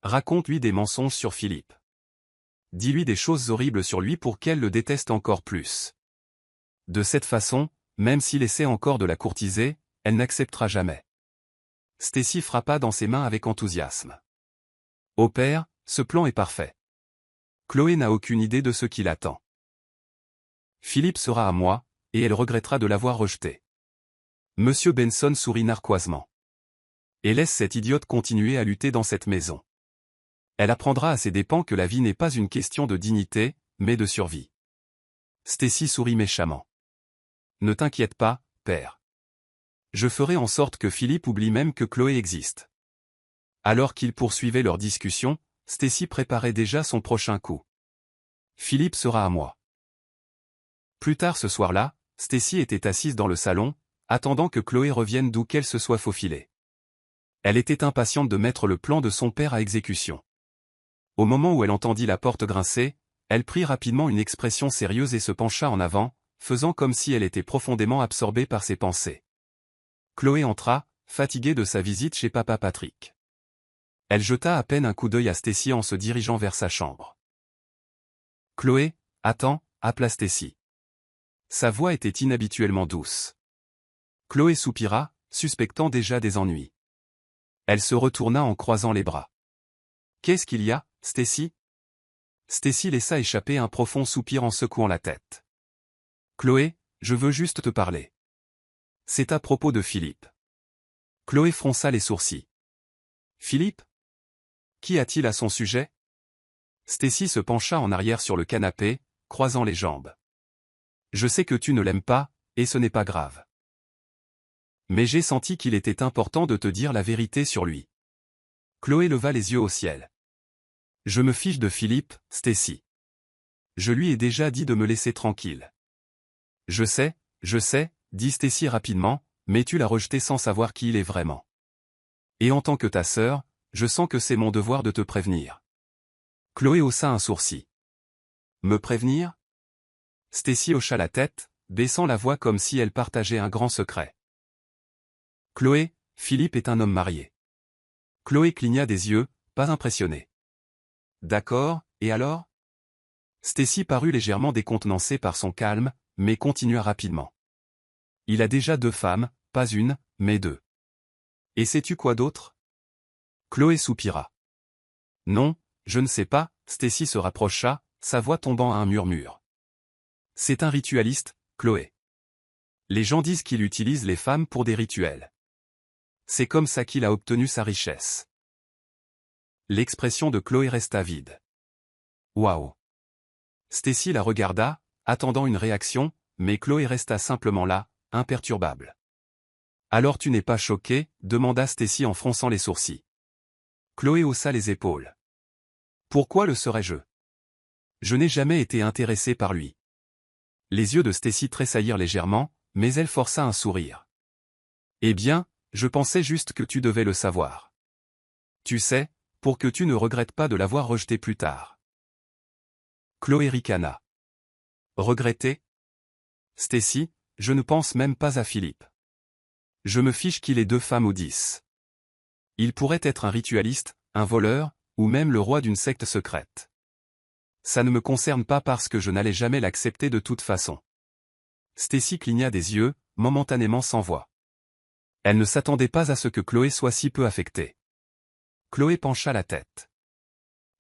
Raconte-lui des mensonges sur Philippe. Dis-lui des choses horribles sur lui pour qu'elle le déteste encore plus. De cette façon, même s'il essaie encore de la courtiser, elle n'acceptera jamais. Stacy frappa dans ses mains avec enthousiasme. Au père, ce plan est parfait. Chloé n'a aucune idée de ce qui l'attend. Philippe sera à moi, et elle regrettera de l'avoir rejeté. Monsieur Benson sourit narquoisement. Et laisse cette idiote continuer à lutter dans cette maison. Elle apprendra à ses dépens que la vie n'est pas une question de dignité, mais de survie. Stacy sourit méchamment. Ne t'inquiète pas, père. Je ferai en sorte que Philippe oublie même que Chloé existe. Alors qu'ils poursuivaient leur discussion, Stacy préparait déjà son prochain coup. Philippe sera à moi. Plus tard ce soir-là, Stacy était assise dans le salon, attendant que Chloé revienne d'où qu'elle se soit faufilée. Elle était impatiente de mettre le plan de son père à exécution. Au moment où elle entendit la porte grincer, elle prit rapidement une expression sérieuse et se pencha en avant, faisant comme si elle était profondément absorbée par ses pensées. Chloé entra, fatiguée de sa visite chez papa Patrick. Elle jeta à peine un coup d'œil à Stacy en se dirigeant vers sa chambre. Chloé, attends, appela Stacy. Sa voix était inhabituellement douce. Chloé soupira, suspectant déjà des ennuis. Elle se retourna en croisant les bras. Qu'est-ce qu'il y a, Stacy? Stacy laissa échapper un profond soupir en secouant la tête. Chloé, je veux juste te parler. C'est à propos de Philippe. Chloé fronça les sourcils. Philippe? Qu'y a-t-il à son sujet? Stacy se pencha en arrière sur le canapé, croisant les jambes. Je sais que tu ne l'aimes pas, et ce n'est pas grave. Mais j'ai senti qu'il était important de te dire la vérité sur lui. Chloé leva les yeux au ciel. Je me fiche de Philippe, Stacy. Je lui ai déjà dit de me laisser tranquille. Je sais, dit Stacy rapidement, mais tu l'as rejeté sans savoir qui il est vraiment. Et en tant que ta sœur, je sens que c'est mon devoir de te prévenir. Chloé haussa un sourcil. Me prévenir? Stacy hocha la tête, baissant la voix comme si elle partageait un grand secret. Chloé, Philippe est un homme marié. Chloé cligna des yeux, pas impressionnée. D'accord, et alors? Stacy parut légèrement décontenancée par son calme, mais continua rapidement. Il a déjà 2 femmes, pas une, mais 2. Et sais-tu quoi d'autre? Chloé soupira. Non, je ne sais pas, Stacy se rapprocha, sa voix tombant à un murmure. C'est un ritualiste, Chloé. Les gens disent qu'il utilise les femmes pour des rituels. C'est comme ça qu'il a obtenu sa richesse. L'expression de Chloé resta vide. Waouh! Stacy la regarda, attendant une réaction, mais Chloé resta simplement là, imperturbable. Alors tu n'es pas choqué? Demanda Stacy en fronçant les sourcils. Chloé haussa les épaules. Pourquoi le serais-je? Je n'ai jamais été intéressé par lui. Les yeux de Stacy tressaillirent légèrement, mais elle força un sourire. Eh bien, je pensais juste que tu devais le savoir. Tu sais, pour que tu ne regrettes pas de l'avoir rejeté plus tard. Chloé ricana. Regretter? Stacy, je ne pense même pas à Philippe. Je me fiche qu'il ait 2 femmes ou 10. Il pourrait être un ritualiste, un voleur, ou même le roi d'une secte secrète. Ça ne me concerne pas parce que je n'allais jamais l'accepter de toute façon. Stacy cligna des yeux, momentanément sans voix. Elle ne s'attendait pas à ce que Chloé soit si peu affectée. Chloé pencha la tête.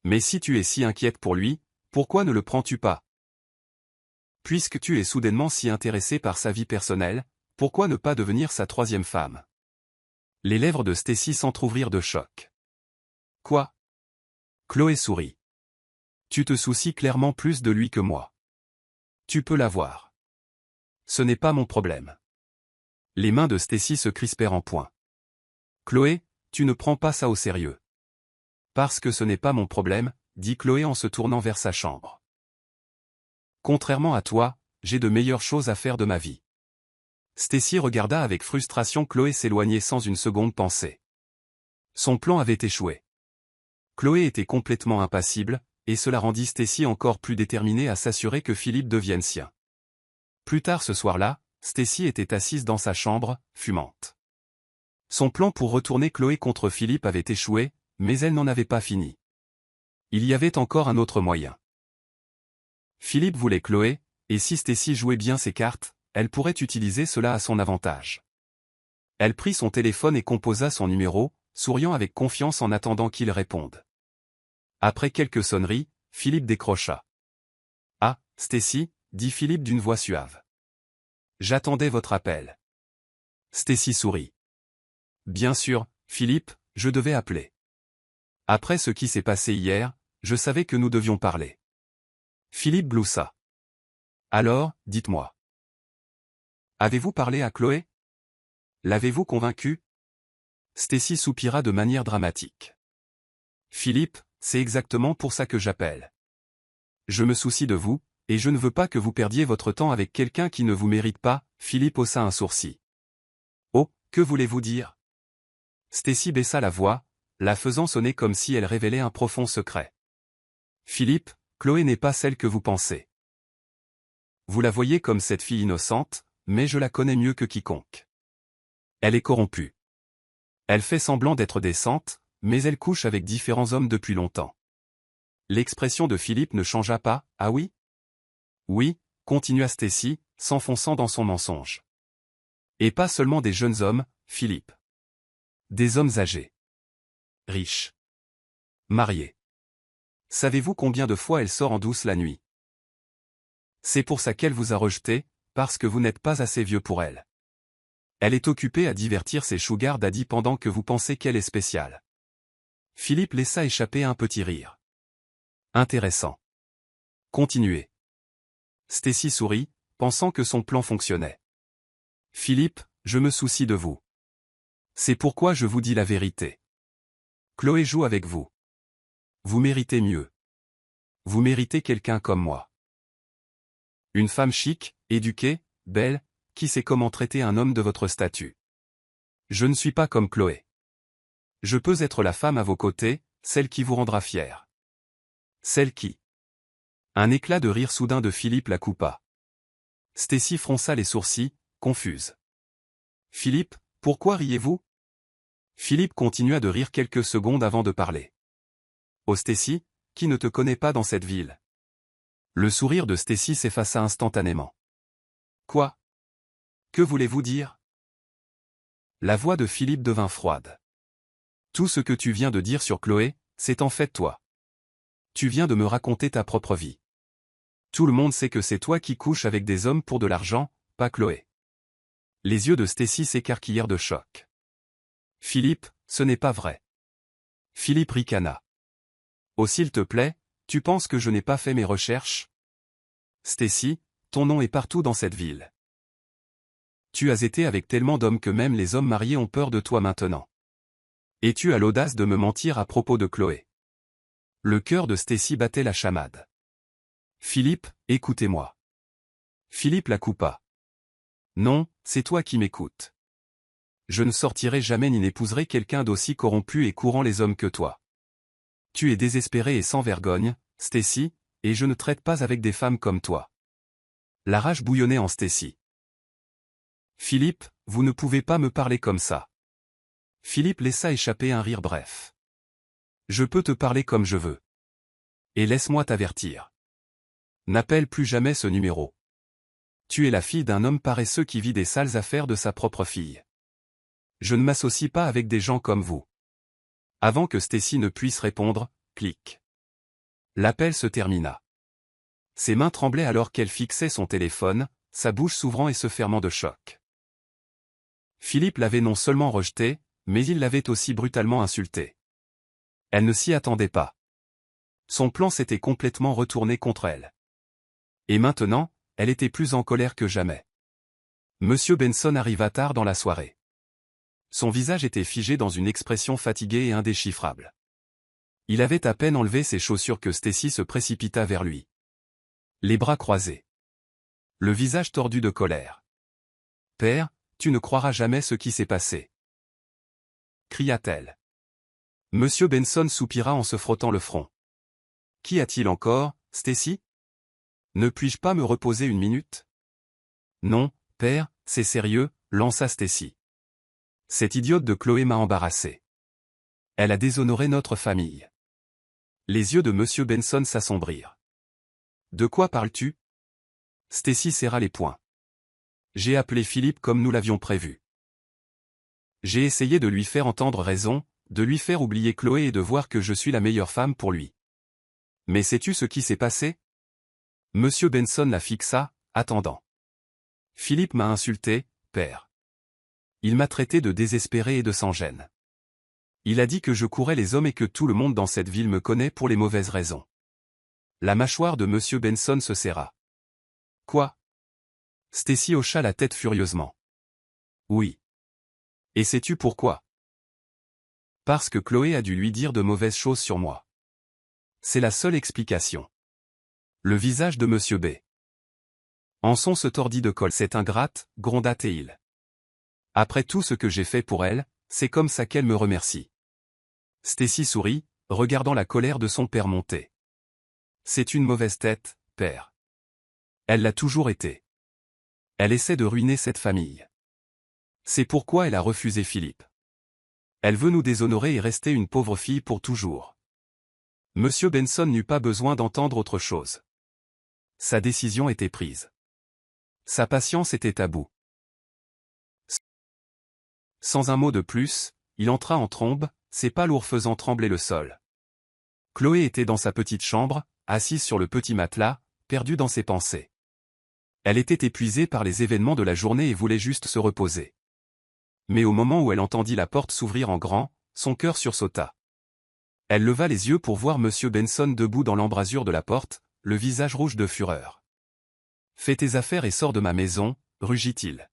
Mais si tu es si inquiète pour lui, pourquoi ne le prends-tu pas? Puisque tu es soudainement si intéressé par sa vie personnelle, pourquoi ne pas devenir sa 3e femme? Les lèvres de Stacy s'entr'ouvrirent de choc. Quoi? Chloé sourit. Tu te soucies clairement plus de lui que moi. Tu peux l'avoir. Ce n'est pas mon problème. Les mains de Stacy se crispèrent en point. Chloé, tu ne prends pas ça au sérieux. Parce que ce n'est pas mon problème, dit Chloé en se tournant vers sa chambre. Contrairement à toi, j'ai de meilleures choses à faire de ma vie. Stacy regarda avec frustration Chloé s'éloigner sans une seconde pensée. Son plan avait échoué. Chloé était complètement impassible, et cela rendit Stacy encore plus déterminée à s'assurer que Philippe devienne sien. Plus tard ce soir-là, Stacy était assise dans sa chambre, fumante. Son plan pour retourner Chloé contre Philippe avait échoué, mais elle n'en avait pas fini. Il y avait encore un autre moyen. Philippe voulait Chloé, et si Stacy jouait bien ses cartes, elle pourrait utiliser cela à son avantage. Elle prit son téléphone et composa son numéro, souriant avec confiance en attendant qu'il réponde. Après quelques sonneries, Philippe décrocha. « Ah, Stacy, » dit Philippe d'une voix suave. « J'attendais votre appel. » Stacy sourit. « Bien sûr, Philippe, je devais appeler. Après ce qui s'est passé hier, je savais que nous devions parler. » Philippe bloussa. « Alors, dites-moi. Avez-vous parlé à Chloé? L'avez-vous convaincue? » Stacy soupira de manière dramatique. « Philippe, c'est exactement pour ça que j'appelle. Je me soucie de vous, et je ne veux pas que vous perdiez votre temps avec quelqu'un qui ne vous mérite pas. » Philippe haussa un sourcil. « Oh, que voulez-vous dire? » Stacy baissa la voix, la faisant sonner comme si elle révélait un profond secret. « Philippe, Chloé n'est pas celle que vous pensez. Vous la voyez comme cette fille innocente, mais je la connais mieux que quiconque. Elle est corrompue. Elle fait semblant d'être décente, mais elle couche avec différents hommes depuis longtemps. » L'expression de Philippe ne changea pas. « Ah oui? » « Oui, » continua Stacy, s'enfonçant dans son mensonge. « Et pas seulement des jeunes hommes, Philippe. Des hommes âgés. Riches. Mariés. Savez-vous combien de fois elle sort en douce la nuit? C'est pour ça qu'elle vous a rejeté, parce que vous n'êtes pas assez vieux pour elle. Elle est occupée à divertir ses sugar daddy pendant que vous pensez qu'elle est spéciale. » Philippe laissa échapper un petit rire. « Intéressant. Continuez. » Stacy sourit, pensant que son plan fonctionnait. « Philippe, je me soucie de vous. C'est pourquoi je vous dis la vérité. Chloé joue avec vous. Vous méritez mieux. Vous méritez quelqu'un comme moi. Une femme chic, éduquée, belle, qui sait comment traiter un homme de votre statut. Je ne suis pas comme Chloé. Je peux être la femme à vos côtés, celle qui vous rendra fier. Celle qui... » Un éclat de rire soudain de Philippe la coupa. Stacy fronça les sourcils, confuse. « Philippe, pourquoi riez-vous? Philippe continua de rire quelques secondes avant de parler. Oh Stacy, qui ne te connaît pas dans cette ville? Le sourire de Stacy s'effaça instantanément. Quoi? Que voulez-vous dire? La voix de Philippe devint froide. Tout ce que tu viens de dire sur Chloé, c'est en fait toi. Tu viens de me raconter ta propre vie. Tout le monde sait que c'est toi qui couches avec des hommes pour de l'argent, pas Chloé. Les yeux de Stacy s'écarquillèrent de choc. Philippe, ce n'est pas vrai. Philippe ricana. Oh s'il te plaît, tu penses que je n'ai pas fait mes recherches? Stacy, ton nom est partout dans cette ville. Tu as été avec tellement d'hommes que même les hommes mariés ont peur de toi maintenant. Et tu as l'audace de me mentir à propos de Chloé. Le cœur de Stacy battait la chamade. Philippe, écoutez-moi. Philippe la coupa. Non, c'est toi qui m'écoutes. Je ne sortirai jamais ni n'épouserai quelqu'un d'aussi corrompu et courant les hommes que toi. Tu es désespéré et sans vergogne, Stacy, et je ne traite pas avec des femmes comme toi. La rage bouillonnait en Stacy. Philippe, vous ne pouvez pas me parler comme ça. Philippe laissa échapper un rire bref. Je peux te parler comme je veux. Et laisse-moi t'avertir. N'appelle plus jamais ce numéro. Tu es la fille d'un homme paresseux qui vit des sales affaires de sa propre fille. Je ne m'associe pas avec des gens comme vous. Avant que Stacy ne puisse répondre, clic. L'appel se termina. Ses mains tremblaient alors qu'elle fixait son téléphone, sa bouche s'ouvrant et se fermant de choc. Philippe l'avait non seulement rejetée, mais il l'avait aussi brutalement insultée. Elle ne s'y attendait pas. Son plan s'était complètement retourné contre elle. Et maintenant, elle était plus en colère que jamais. Monsieur Benson arriva tard dans la soirée. Son visage était figé dans une expression fatiguée et indéchiffrable. Il avait à peine enlevé ses chaussures que Stacy se précipita vers lui. Les bras croisés. Le visage tordu de colère. « Père, tu ne croiras jamais ce qui s'est passé. » cria-t-elle. Monsieur Benson soupira en se frottant le front. « Qu'y a-t-il encore, Stacy? Ne puis-je pas me reposer une minute? » Non, père, c'est sérieux, lança Stacy. Cette idiote de Chloé m'a embarrassé. Elle a déshonoré notre famille. Les yeux de Monsieur Benson s'assombrirent. De quoi parles-tu? Stacy serra les poings. J'ai appelé Philippe comme nous l'avions prévu. J'ai essayé de lui faire entendre raison, de lui faire oublier Chloé et de voir que je suis la meilleure femme pour lui. Mais sais-tu ce qui s'est passé? Monsieur Benson la fixa, attendant. Philippe m'a insulté, père. Il m'a traité de désespéré et de sans-gêne. Il a dit que je courais les hommes et que tout le monde dans cette ville me connaît pour les mauvaises raisons. La mâchoire de Monsieur Benson se serra. Quoi? Stacy hocha la tête furieusement. Oui. Et sais-tu pourquoi? Parce que Chloé a dû lui dire de mauvaises choses sur moi. C'est la seule explication. Le visage de Monsieur B. Anson se tordit de colère. C'est ingrate, gronda Théil. Après tout ce que j'ai fait pour elle, c'est comme ça qu'elle me remercie. Stacy sourit, regardant la colère de son père monter. C'est une mauvaise tête, père. Elle l'a toujours été. Elle essaie de ruiner cette famille. C'est pourquoi elle a refusé Philippe. Elle veut nous déshonorer et rester une pauvre fille pour toujours. Monsieur Benson n'eut pas besoin d'entendre autre chose. Sa décision était prise. Sa patience était à bout. Sans un mot de plus, il entra en trombe, ses pas lourds faisant trembler le sol. Chloé était dans sa petite chambre, assise sur le petit matelas, perdue dans ses pensées. Elle était épuisée par les événements de la journée et voulait juste se reposer. Mais au moment où elle entendit la porte s'ouvrir en grand, son cœur sursauta. Elle leva les yeux pour voir Monsieur Benson debout dans l'embrasure de la porte, le visage rouge de fureur. « Fais tes affaires et sors de ma maison, » rugit-il.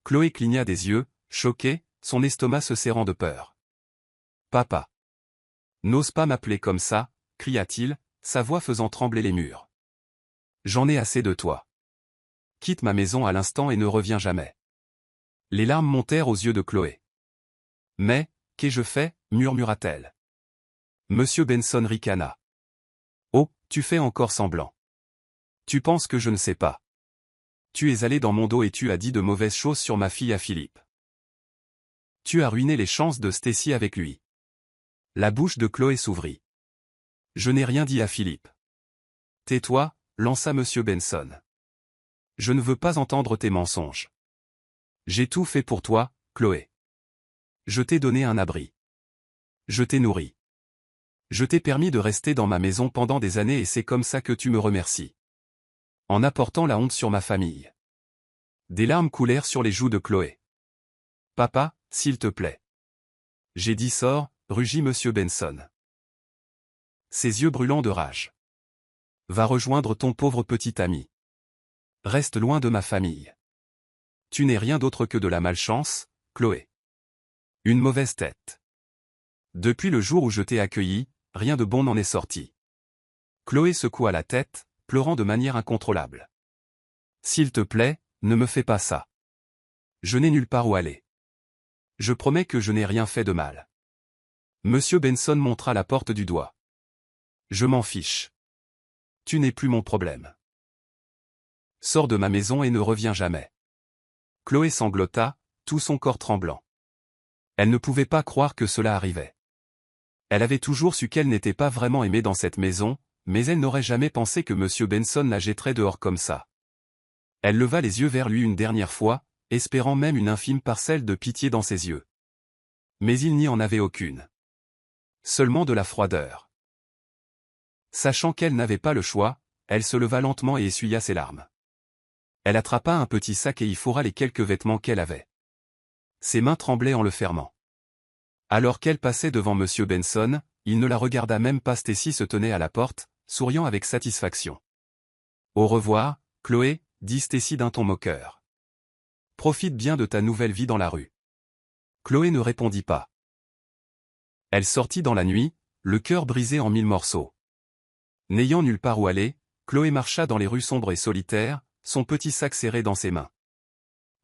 Chloé cligna des yeux, choquée, son estomac se serrant de peur. « Papa. N'ose pas m'appeler comme ça, » cria-t-il, sa voix faisant trembler les murs. « J'en ai assez de toi. Quitte ma maison à l'instant et ne reviens jamais. » Les larmes montèrent aux yeux de Chloé. « Mais, qu'ai-je fait » murmura-t-elle. Monsieur Benson ricana. « Oh, tu fais encore semblant. Tu penses que je ne sais pas. Tu es allé dans mon dos et tu as dit de mauvaises choses sur ma fille à Philippe. Tu as ruiné les chances de Stacy avec lui. La bouche de Chloé s'ouvrit. Je n'ai rien dit à Philippe. Tais-toi, lança M. Benson. Je ne veux pas entendre tes mensonges. J'ai tout fait pour toi, Chloé. Je t'ai donné un abri. Je t'ai nourri. Je t'ai permis de rester dans ma maison pendant des années et c'est comme ça que tu me remercies. En apportant la honte sur ma famille. Des larmes coulèrent sur les joues de Chloé. Papa, s'il te plaît. J'ai dit sors, rugit M. Benson. Ses yeux brûlants de rage. Va rejoindre ton pauvre petit ami. Reste loin de ma famille. Tu n'es rien d'autre que de la malchance, Chloé. Une mauvaise tête. Depuis le jour où je t'ai accueilli, rien de bon n'en est sorti. Chloé secoua la tête, pleurant de manière incontrôlable. S'il te plaît, ne me fais pas ça. Je n'ai nulle part où aller. Je promets que je n'ai rien fait de mal. Monsieur Benson montra la porte du doigt. Je m'en fiche. Tu n'es plus mon problème. Sors de ma maison et ne reviens jamais. Chloé sanglota, tout son corps tremblant. Elle ne pouvait pas croire que cela arrivait. Elle avait toujours su qu'elle n'était pas vraiment aimée dans cette maison, mais elle n'aurait jamais pensé que M. Benson la jetterait dehors comme ça. Elle leva les yeux vers lui une dernière fois, espérant même une infime parcelle de pitié dans ses yeux. Mais il n'y en avait aucune. Seulement de la froideur. Sachant qu'elle n'avait pas le choix, elle se leva lentement et essuya ses larmes. Elle attrapa un petit sac et y fourra les quelques vêtements qu'elle avait. Ses mains tremblaient en le fermant. Alors qu'elle passait devant M. Benson, il ne la regarda même pas. Stacy se tenait à la porte, souriant avec satisfaction. Au revoir, Chloé, dit Stacy d'un ton moqueur. Profite bien de ta nouvelle vie dans la rue. Chloé ne répondit pas. Elle sortit dans la nuit, le cœur brisé en 1000 morceaux. N'ayant nulle part où aller, Chloé marcha dans les rues sombres et solitaires, son petit sac serré dans ses mains.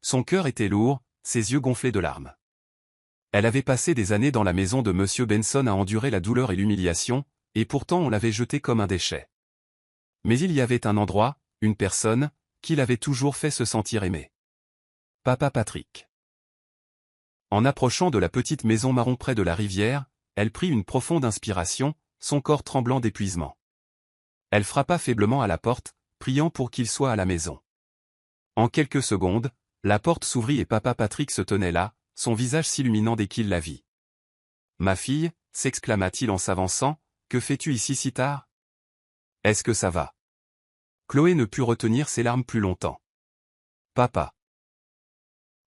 Son cœur était lourd, ses yeux gonflés de larmes. Elle avait passé des années dans la maison de M. Benson à endurer la douleur et l'humiliation, et pourtant on l'avait jetée comme un déchet. Mais il y avait un endroit, une personne, qui l'avait toujours fait se sentir aimé. Papa Patrick. En approchant de la petite maison marron près de la rivière, elle prit une profonde inspiration, son corps tremblant d'épuisement. Elle frappa faiblement à la porte, priant pour qu'il soit à la maison. En quelques secondes, la porte s'ouvrit et Papa Patrick se tenait là, son visage s'illuminant dès qu'il la vit. « Ma fille » s'exclama-t-il en s'avançant, « que fais-tu ici si tard ? Est-ce que ça va ?» Chloé ne put retenir ses larmes plus longtemps. « Papa »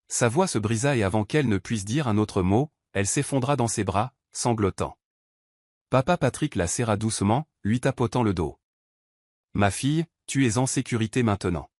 Sa voix se brisa et avant qu'elle ne puisse dire un autre mot, elle s'effondra dans ses bras, sanglotant. Papa Patrick la serra doucement, lui tapotant le dos. « Ma fille, tu es en sécurité maintenant.